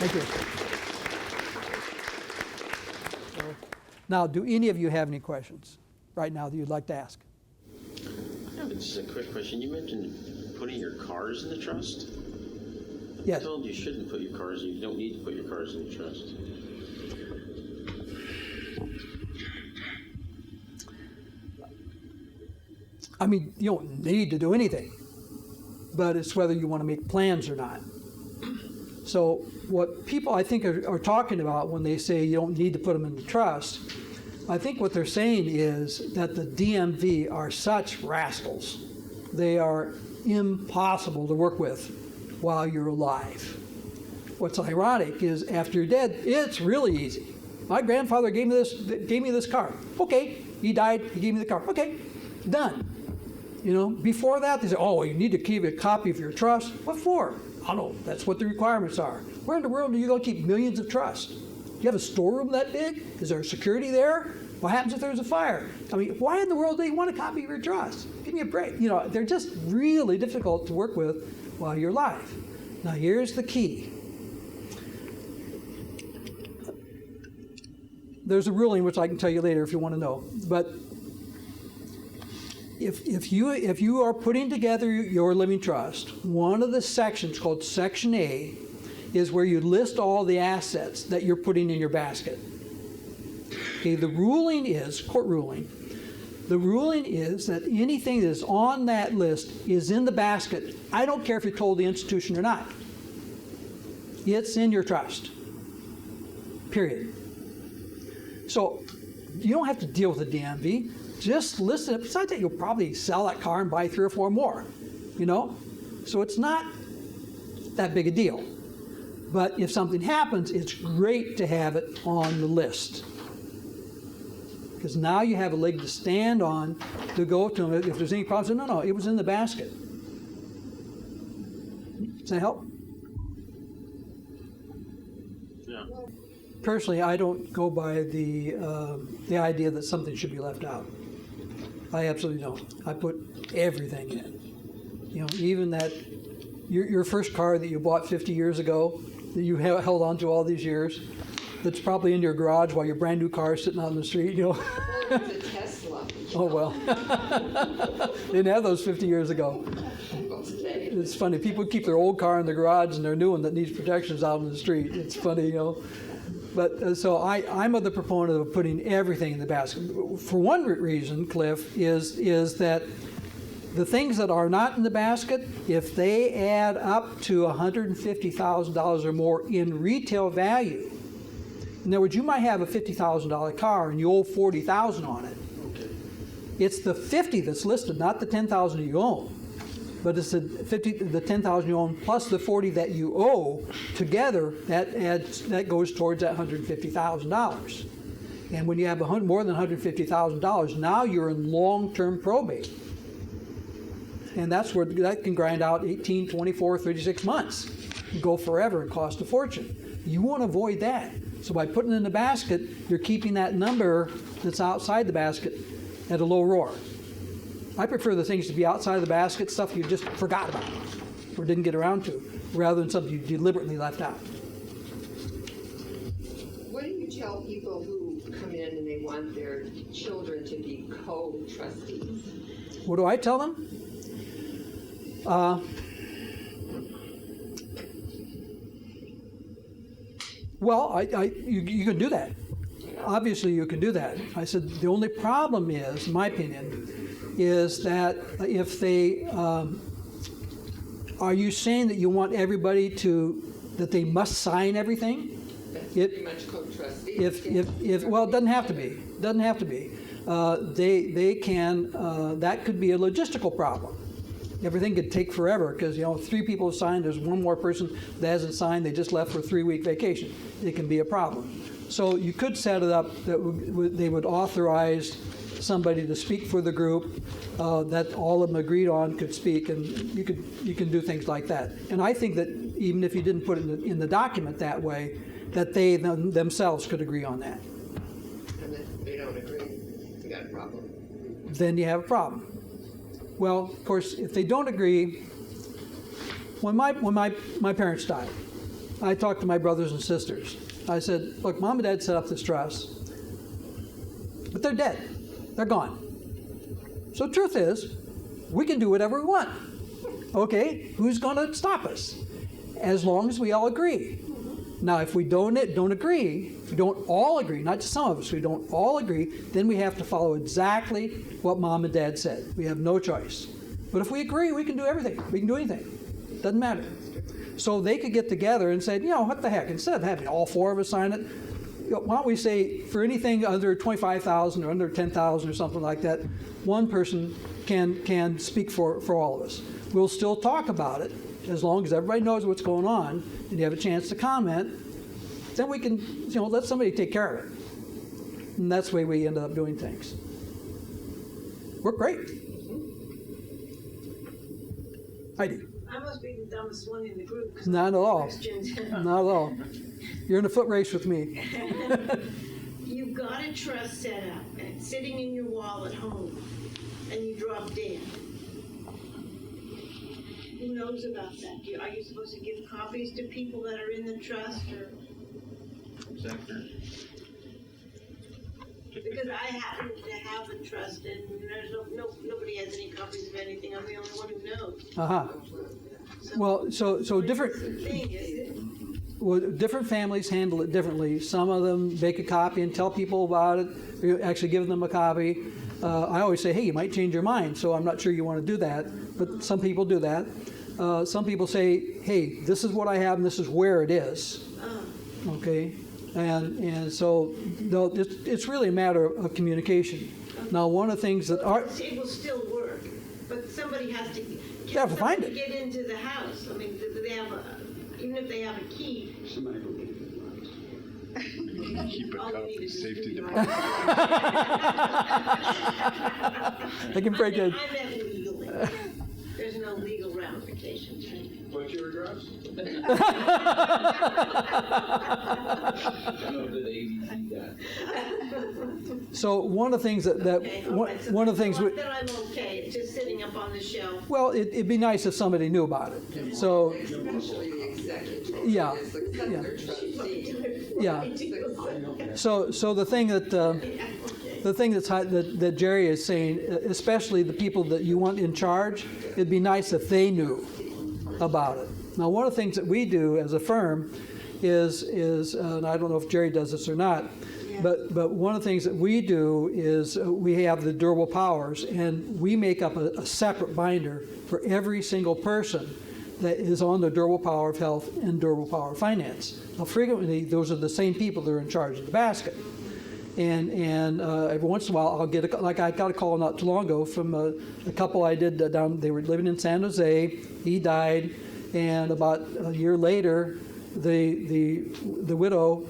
Thank you. Now, do any of you have any questions right now that you'd like to ask? I have just a quick question. You mentioned putting your cars in the trust. Yes. I told you shouldn't put your cars. You don't need to put your cars in the trust. I mean, you don't need to do anything, but it's whether you want to make plans or not. So what people, I think, are talking about when they say you don't need to put them in the trust, I think what they're saying is that the DMV are such rascals. They are impossible to work with while you're alive. What's ironic is after you're dead, it's really easy. My grandfather gave me this car. Okay, he died, he gave me the car. Okay, done. You know, before that, they say, oh, you need to keep a copy of your trust. What for? I don't know. That's what the requirements are. Where in the world are you going to keep millions of trusts? Do you have a storeroom that big? Is there security there? What happens if there's a fire? I mean, why in the world do you want a copy of your trust? Give me a break. You know, they're just really difficult to work with while you're alive. Now, here's the key. There's a ruling which I can tell you later if you want to know. But if you are putting together your living trust, one of the sections called Section A is where you list all the assets that you're putting in your basket. Okay, the ruling is, court ruling, the ruling is that anything that is on that list is in the basket. I don't care if you told the institution or not. It's in your trust. Period. So you don't have to deal with the DMV. Just list it. Besides that, you'll probably sell that car and buy 3 or 4 more, you know? So it's not that big a deal. But if something happens, it's great to have it on the list. Because now you have a leg to stand on to go to them if there's any problems. No, it was in the basket. Does that help? Yeah. Personally, I don't go by the idea that something should be left out. I absolutely don't. I put everything in. You know, even that your first car that you bought 50 years ago, that you held on to all these years, that's probably in your garage while your brand new car is sitting out on the street, you know. Well, it's a Tesla. Oh, well. Didn't have those 50 years ago. It's funny. People keep their old car in the garage and their new one that needs protections out on the street. It's funny, you know. But so I'm of the proponent of putting everything in the basket. For one reason, Cliff, is that the things that are not in the basket, if they add up to $150,000 or more in retail value, in other words, you might have a $50,000 car and you owe $40,000 on it. Okay. It's the 50 that's listed, not the 10,000 you own. But it's the 10,000 you own plus the 40 that you owe together. That goes towards that $150,000. And when you have more than $150,000, now you're in long-term probate, and that's where that can grind out 18, 24, 36 months, go forever and cost a fortune. You want to avoid that. So by putting it in the basket, you're keeping that number that's outside the basket at a low roar. I prefer the things to be outside of the basket, stuff you just forgot about or didn't get around to, rather than something you deliberately left out. What do you tell people who come in and they want their children to be co-trustees? What do I tell them? Well, you can do that. Obviously, you can do that. I said the only problem is, in my opinion, is that if they are you saying that you want everybody that they must sign everything? That's pretty much co-trustee. If well, it doesn't have to be. Doesn't have to be. They can. That could be a logistical problem. Everything could take forever because 3 people have signed. There's one more person that hasn't signed. They just left for a 3-week vacation. It can be a problem. So you could set it up that they would authorize somebody to speak for the group that all of them agreed on could speak, and you can do things like that. And I think that even if you didn't put it in the document that way, that they themselves could agree on that. And if they don't agree, you got a problem. Then you have a problem. Well, of course, if they don't agree, when my parents died, I talked to my brothers and sisters. I said, look, Mom and Dad set up this trust, but they're dead. They're gone. So the truth is, we can do whatever we want. Okay, who's going to stop us? As long as we all agree. Now, if we don't agree, if we don't all agree, not just some of us, we don't all agree, then we have to follow exactly what Mom and Dad said. We have no choice. But if we agree, we can do everything. We can do anything. Doesn't matter. So they could get together and say, what the heck, instead of having all four of us sign it, why don't we say for anything under 25,000 or under 10,000 or something like that, one person can speak for all of us. We'll still talk about it as long as everybody knows what's going on and you have a chance to comment. Then we can, let somebody take care of it. And that's the way we ended up doing things. We're great. Heidi. I must be the dumbest one in the group. 'Cause Not at all. questions. Not at all. You're in a foot race with me. You've got a trust set up and it's sitting in your wall at home and you drop dead. Who knows about that? Are you supposed to give copies to people that are in the trust or? Exactly. Because I happen to have a trust and there's nobody has any copies of anything. I'm the only one who knows. Uh-huh. Well, so different. Thing is, Well, different families handle it differently. Some of them make a copy and tell people about it, or actually give them a copy. I always say, hey, you might change your mind, so I'm not sure you want to do that, but some people do that. Some people say, hey, this is what I have and this is where it is. Okay? And so it's really a matter of communication. Now, one of the things that are... It will still work, but somebody has to... Yeah, find it. Get into the house. I mean, do they have even if they have a key. Somebody will get it. Keep a all you copy, need is safety a deposit. I can break it. I meant legally. There's no legal ramifications. What's your address? So one of the things that Okay, so one of the things... then I'm okay. It's just sitting up on the shelf. Well, it'd be nice if somebody knew about it. So, Especially the executive. Yeah, As the successor trustee. yeah. So the thing that that Jerry is saying, especially the people that you want in charge, it'd be nice if they knew about it. Now, one of the things that we do as a firm is and I don't know if Jerry does this or not, but one of the things that we do is we have the durable powers, and we make up a separate binder for every single person that is on the durable power of health and durable power of finance. Now, frequently, those are the same people that are in charge of the basket. And every once in a while, I'll get like I got a call not too long ago from a couple I did down. They were living in San Jose. He died, and about a year later, the widow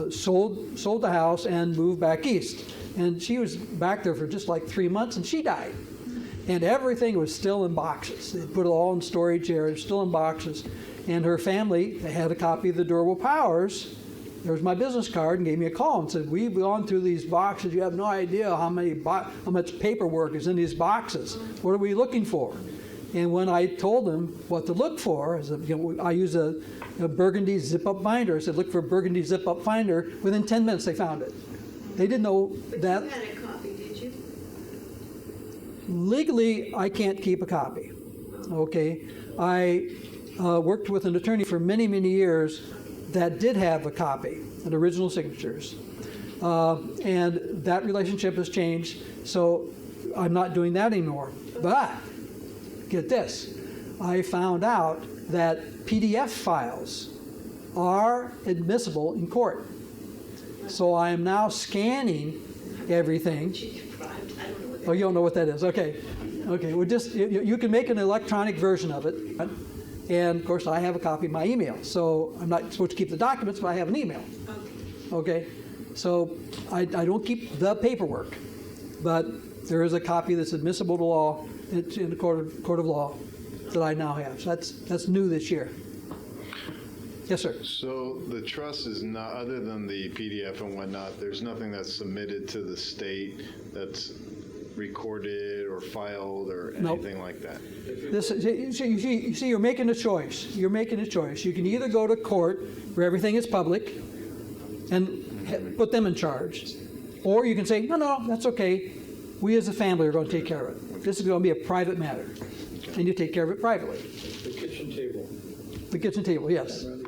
sold the house and moved back east. And she was back there for just like 3 months, and she died. And everything was still in boxes. They put it all in storage areas, still in boxes. And her family, they had a copy of the Durable Powers. There was my business card, and gave me a call and said, we've gone through these boxes. You have no idea how much paperwork is in these boxes. What are we looking for? And when I told them what to look for, I use a burgundy zip-up binder. I said, look for a burgundy zip-up binder. Within 10 minutes, they found it. They didn't know But that. you had a copy, did you? Legally, I can't keep a copy. Okay, I worked with an attorney for many, many years that did have a copy and original signatures, and that relationship has changed. So I'm not doing that anymore. But get this, I found out that PDF files are admissible in court. So I am now scanning everything. I don't know what Oh, you don't know what that is? Okay. Okay, well, just, you can make an electronic version of it. And of course, I have a copy of my email. So I'm not supposed to keep the documents, but I have an email. Okay. So I don't keep the paperwork, but there is a copy that's admissible to law. It's in the court of law that I now have. So that's new this year. Yes, sir. So the trust is not, other than the PDF and whatnot, there's nothing that's submitted to the state that's recorded or filed or Nope. anything like that. This is, you see, you're making a choice. You're making a choice. You can either go to court where everything is public and put them in charge, or you can say, no, that's okay. We as a family are going to take care of it. This is going to be a private matter, and you take care of it privately. The kitchen table. The kitchen table, yes. Rather